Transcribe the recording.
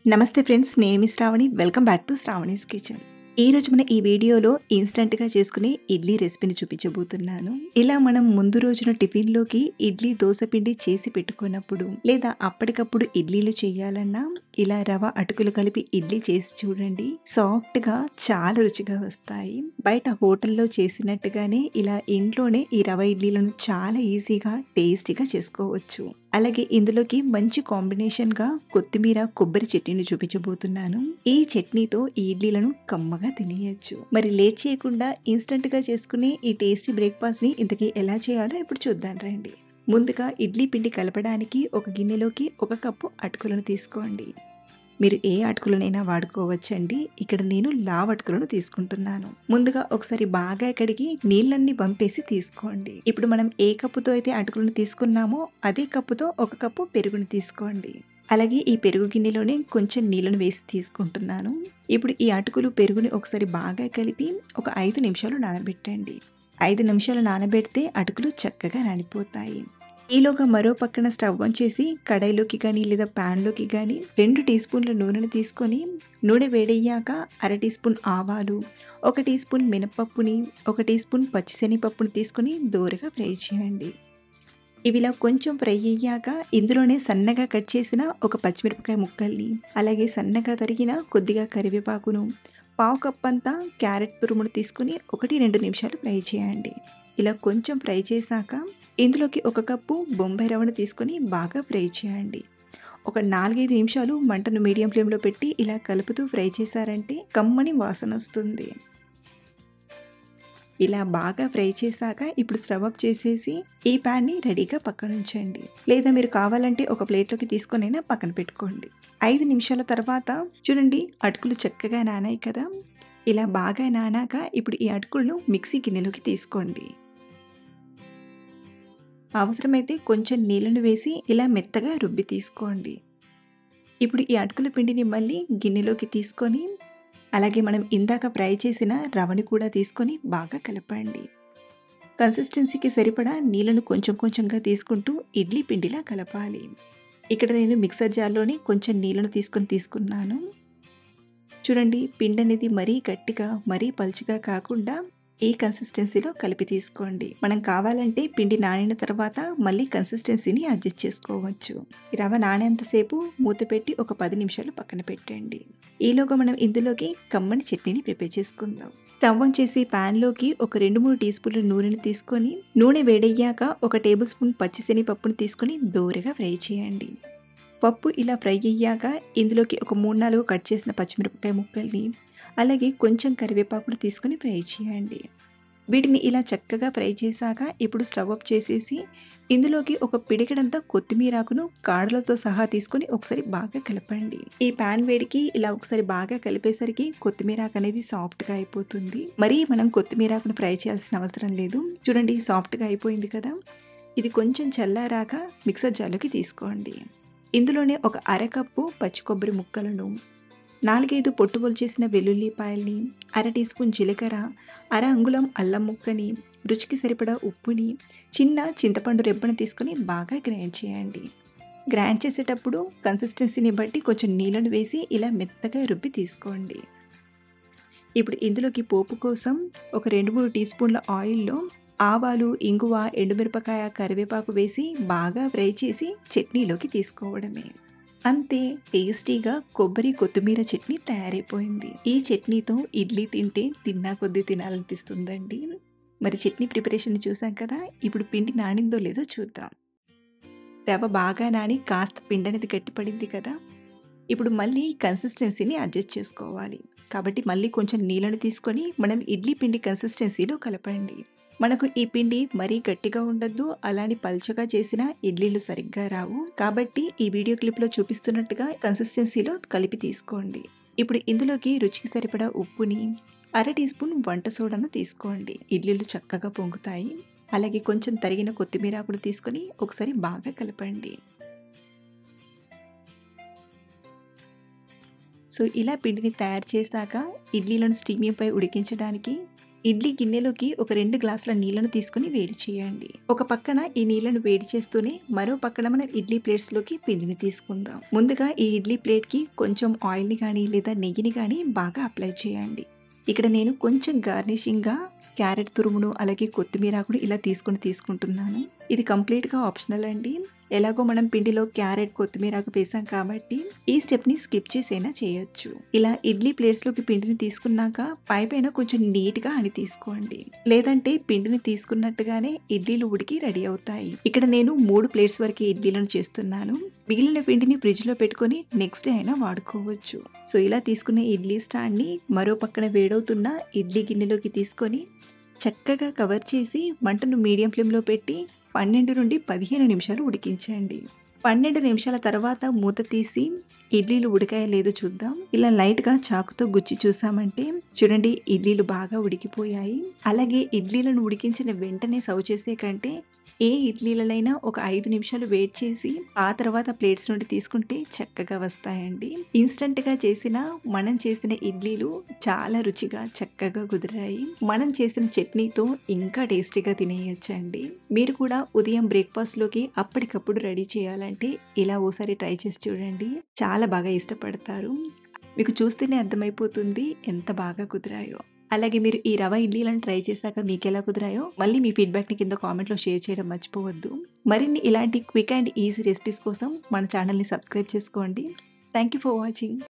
నమస్తే ఫ్రెండ్స్, నేను మీ Sravani. Welcome back to Sravani's kitchen. ఈరోజు మన ఈ వీడియోలో ఇన్స్టంట్గా చేసుకునే ఇడ్లీ రెసిపీని చూపించబోతున్నాను. ఇలా మనం ముందు రోజున టిఫిన్లోకి ఇడ్లీ దోశ పిండి చేసి పెట్టుకున్నప్పుడు లేదా అప్పటికప్పుడు ఇడ్లీలు చేయాలన్నా ఇలా రవ అటుకులు కలిపి ఇడ్లీ చేసి చూడండి. సాఫ్ట్గా చాలా రుచిగా వస్తాయి. బయట హోటల్లో చేసినట్టుగానే ఇలా ఇంట్లోనే ఈ రవ ఇడ్లీలను చాలా ఈజీగా టేస్టీగా చేసుకోవచ్చు. అలాగే ఇందులోకి మంచి కాంబినేషన్గా కొత్తిమీర కొబ్బరి చట్నీని చూపించబోతున్నాను. ఈ చట్నీతో ఈ ఇడ్లీలను కమ్మగా తినేయచ్చు. మరి లేట్ చేయకుండా ఇన్స్టంట్గా చేసుకునే ఈ టేస్టీ బ్రేక్ఫాస్ట్ని ఇంతకీ ఎలా చేయాలో ఇప్పుడు చూద్దాం రండి. ముందుగా ఇడ్లీ పిండి కలపడానికి ఒక గిన్నెలోకి 1 కప్పు అటుకులను తీసుకోండి. మీరు ఏ అటుకులనైనా వాడుకోవచ్చండి. ఇక్కడ నేను లావు అటుకులను తీసుకుంటున్నాను. ముందుగా ఒకసారి బాగా కడిగి నీళ్ళన్నీ వంపేసి తీసుకోండి. ఇప్పుడు మనం ఏ కప్పుతో అయితే అటుకులను తీసుకున్నామో అదే కప్పుతో 1 కప్పు పెరుగును తీసుకోండి. అలాగే ఈ పెరుగు గిన్నెలోనే కొంచెం నీళ్ళను వేసి తీసుకుంటున్నాను. ఇప్పుడు ఈ అటుకులు పెరుగుని ఒకసారి బాగా కలిపి ఒక 5 నిమిషాలు నానబెట్టండి. 5 నిమిషాలు నానబెడితే అటుకులు చక్కగా నానిపోతాయి. ఈలోగా మరో పక్కన స్టవ్ ఆన్ చేసి కడాయిలోకి కానీ లేదా ప్యాన్లోకి కానీ 2 టీ స్పూన్ల నూనెను తీసుకొని నూనె వేడయ్యాక 1/2 టీ స్పూన్ ఆవాలు, 1 టీ స్పూన్ మినపప్పుని, 1 టీ స్పూన్ పచ్చిశనగపప్పుని తీసుకొని దోరగా ఫ్రై చేయండి. ఇవిలా కొంచెం ఫ్రై అయ్యాక ఇందులోనే సన్నగా కట్ చేసిన ఒక పచ్చిమిరపకాయ ముక్కల్ని, అలాగే సన్నగా తరిగిన కొద్దిగా కరివేపాకును, 1/2 కప్ అంతా క్యారెట్ తురుమును తీసుకుని 1-2 నిమిషాలు ఫ్రై చేయండి. ఇలా కొంచెం ఫ్రై చేశాక ఇందులోకి 1 కప్పు బొంబాయి రవ్వను తీసుకొని బాగా ఫ్రై చేయండి. ఒక 4-5 నిమిషాలు మంటను మీడియం ఫ్లేమ్లో పెట్టి ఇలా కలుపుతూ ఫ్రై చేశారంటే కమ్మని వాసన వస్తుంది. ఇలా బాగా ఫ్రై చేశాక ఇప్పుడు స్టవ్ ఆఫ్ చేసేసి ఈ ప్యాన్ని రెడీగా పక్కన ఉంచండి. లేదా మీరు కావాలంటే ఒక ప్లేట్లోకి తీసుకొనైనా పక్కన పెట్టుకోండి. 5 నిమిషాల తర్వాత చూడండి, అటుకులు చక్కగా నానాయి కదా. ఇలా బాగా నానాక ఇప్పుడు ఈ అటుకులను మిక్సీ గిన్నెలోకి తీసుకోండి. అవసరమైతే కొంచెం నీళ్ళను వేసి ఇలా మెత్తగా రుబ్బి తీసుకోండి. ఇప్పుడు ఈ అటుకుల పిండిని మళ్ళీ గిన్నెలోకి తీసుకొని అలాగే మనం ఇందాక ఫ్రై చేసిన రవ్వని కూడా తీసుకొని బాగా కలపండి. కన్సిస్టెన్సీకి సరిపడా నీళ్ళను కొంచెం కొంచెంగా తీసుకుంటూ ఇడ్లీ పిండిలా కలపాలి. ఇక్కడ నేను మిక్సర్ జార్లోని కొంచెం నీళ్ళను తీసుకున్నాను. చూడండి, పిండి అనేది మరీ గట్టిగా మరీ పలుచగా కాకుండా ఈ కన్సిస్టెన్సీలో కలిపి తీసుకోండి. మనం కావాలంటే పిండి నానిన తర్వాత మళ్ళీ కన్సిస్టెన్సీని అడ్జస్ట్ చేసుకోవచ్చు. రవ్వ నానేంతసేపు మూత పెట్టి ఒక 10 నిమిషాలు పక్కన పెట్టండి. ఈలోగా మనం ఇందులోకి కమ్మని చట్నీని ప్రిపేర్ చేసుకుందాం. స్టవ్ ఆన్ చేసి ప్యాన్లోకి ఒక 2-3 టీ స్పూన్ల నూనెని తీసుకొని నూనె వేడయ్యాక 1 టేబుల్ స్పూన్ పచ్చిశనగపప్పును తీసుకొని దోరగా ఫ్రై చేయండి. పప్పు ఇలా ఫ్రై అయ్యాక ఇందులోకి ఒక 3-4 కట్ చేసిన పచ్చిమిరపకాయ ముక్కల్ని, అలాగే కొంచెం కరివేపాకును తీసుకొని ఫ్రై చేయండి. వీటిని ఇలా చక్కగా ఫ్రై చేశాక ఇప్పుడు స్టవ్ ఆఫ్ చేసేసి ఇందులోకి ఒక పిడికెడంతా కొత్తిమీరాకును కాడలతో సహా తీసుకొని ఒకసారి బాగా కలపండి. ఈ ప్యాన్ వేడికి ఇలా ఒకసారి బాగా కలిపేసరికి కొత్తిమీరాకు అనేది సాఫ్ట్గా అయిపోతుంది. మరి మనం కొత్తిమీరాకును ఫ్రై చేయాల్సిన అవసరం లేదు. చూడండి, సాఫ్ట్గా అయిపోయింది కదా. ఇది కొంచెం చల్లారాక మిక్సర్ జార్లోకి తీసుకోండి. ఇందులోనే ఒక 1/2 కప్పు పచ్చి కొబ్బరి ముక్కలను, 4-5 పొట్టు పొలిచేసిన వెల్లుల్లిపాయల్ని, 1/2 టీ స్పూన్ జీలకర్ర, 1/2 అంగుళం అల్లం ముక్కని, రుచికి సరిపడా ఉప్పుని, చిన్న చింతపండు రెబ్బను తీసుకొని బాగా గ్రైండ్ చేయండి. గ్రైండ్ చేసేటప్పుడు కన్సిస్టెన్సీని బట్టి కొంచెం నీళ్ళను వేసి ఇలా మెత్తగా రుబ్బి తీసుకోండి. ఇప్పుడు ఇందులోకి పోపు కోసం ఒక 2-3 టీ స్పూన్ల ఆయిల్లో ఆవాలు, ఇంగువ, ఎండుమిరపకాయ, కరివేపాకు వేసి బాగా ఫ్రై చేసి చట్నీలోకి తీసుకోవడమే. అంతే, టేస్టీగా కొబ్బరి కొత్తిమీర చట్నీ తయారైపోయింది. ఈ చట్నీతో ఇడ్లీ తింటే తిన్నా కొద్దీ తినాలనిపిస్తుందండి. మరి చట్నీ ప్రిపరేషన్ చూసాం కదా. ఇప్పుడు పిండి నానిందో లేదో చూద్దాం. రవ్వ బాగా నాని కాస్త పిండి అనేది గట్టిపడింది కదా. ఇప్పుడు మళ్ళీ కన్సిస్టెన్సీని అడ్జస్ట్ చేసుకోవాలి. కాబట్టి మళ్ళీ కొంచెం నీళ్ళను తీసుకొని మనం ఇడ్లీ పిండి కన్సిస్టెన్సీలో కలపండి. మనకు ఈ పిండి మరీ గట్టిగా ఉండద్దు, అలాని పల్చగా చేసిన ఇడ్లీలు సరిగ్గా రావు. కాబట్టి ఈ వీడియో క్లిప్లో చూపిస్తున్నట్టుగా కన్సిస్టెన్సీలో కలిపి తీసుకోండి. ఇప్పుడు ఇందులోకి రుచికి సరిపడా ఉప్పుని, 1/2 టీ స్పూన్ వంట సోడాను తీసుకోండి. ఇడ్లీలు చక్కగా పొంగుతాయి. అలాగే కొంచెం తరిగిన కొత్తిమీరాకును తీసుకొని ఒకసారి బాగా కలపండి. సో ఇలా పిండిని తయారు చేశాక ఇడ్లీలను స్టీమింగ్పై ఉడికించడానికి ఇడ్లీ గిన్నెలోకి ఒక 2 గ్లాసుల నీళ్లను తీసుకొని వేడి చేయండి. ఒక పక్కన ఈ నీళ్లను వేడి చేస్తూనే మరో పక్కన మనం ఇడ్లీ ప్లేట్స్‌లోకి పిండిని తీసుకుందాం. ముందుగా ఈ ఇడ్లీ ప్లేట్‌కి కొంచెం ఆయిల్‌ని గానీ లేదా నెయ్యిని గానీ బాగా అప్లై చేయండి. ఇక్కడ నేను కొంచెం గార్నిషింగ్‌గా క్యారెట్ తురుమును అలాగే కొత్తిమీర ఆకును ఇలా తీసుకుంటున్నాను. ఇది కంప్లీట్‌గా ఆప్షనల్ అండి. ఎలాగో మనం పిండిలో క్యారెట్, కొత్తిమీర ఆకు వేసాం కాబట్టి ఈ స్టెప్‌ని స్కిప్ చేసైనా చేయొచ్చు. ఇలా ఇడ్లీ ప్లేట్స్‌లోకి పిండిని తీసుకున్నాక పైపైన కొంచెం నీట్‌గా అని తీసుకోండి. లేదంటే పిండిని తీసుకున్నట్టుగానే ఇడ్లీలు ఉడికి రెడీ అవుతాయి. ఇక్కడ నేను 3 ప్లేట్స్ వరకు ఇడ్లీలను చేస్తున్నాను. మిగిలిన పిండిని ఫ్రిడ్జ్‌లో పెట్టుకొని నెక్స్ట్ డే అయినా వాడుకోవచ్చు. సో ఇలా తీసుకున్న ఇడ్లీ స్టాండ్‌ని మరో పక్కన వేడవుతున్న ఇడ్లీ గిన్నెలోకి తీసుకొని చక్కగా కవర్ చేసి మంటను మీడియం ఫ్లేమ్‌లో పెట్టి 12 నుండి 15 నిమిషాలు ఉడికించండి. 12 నిమిషాల తర్వాత మూత తీసి ఇడ్లీలు ఉడికాయో లేదో చూద్దాం. ఇలా లైట్‌గా చాకుతో గుచ్చి చూసామంటే చూడండి ఇడ్లీలు బాగా ఉడికిపోయాయి. అలాగే ఇడ్లీలను ఉడికించిన వెంటనే సర్వ్ చేసే కంటే ఏ ఇడ్లీలనైనా ఒక 5 నిమిషాలు వెయిట్ చేసి ఆ తర్వాత ప్లేట్స్ నుండి తీసుకుంటే చక్కగా వస్తాయండి. ఇన్‌స్టంట్‌గా మనం చేసిన ఇడ్లీలు చాలా రుచిగా చక్కగా కుదిరాయి. మనం చేసిన చట్నీతో ఇంకా టేస్టీగా తినేయొచ్చండి. మీరు కూడా ఉదయం బ్రేక్‌ఫాస్ట్‌లోకి అప్పటికప్పుడు రెడీ చేయాలంటే ఇలా ఓసారి ట్రై చేసి చూడండి. చాలా బాగా ఇష్టపడతారు. మీకు చూస్తేనే అర్థమైపోతుంది ఎంత బాగా కుదిరాయో. అలాగే మీరు ఈ రవ ఇడ్లీలను ట్రై చేశాక మీకెలా కుదిరాయో మళ్ళీ మీ ఫీడ్‌బ్యాక్‌ని కింద కామెంట్‌లో షేర్ చేయడం మర్చిపోవద్దు. మరిన్ని ఇలాంటి క్విక్ అండ్ ఈజీ రెసిపీస్ కోసం మన ఛానల్‌ని సబ్స్క్రైబ్ చేసుకోండి. Thank you for watching.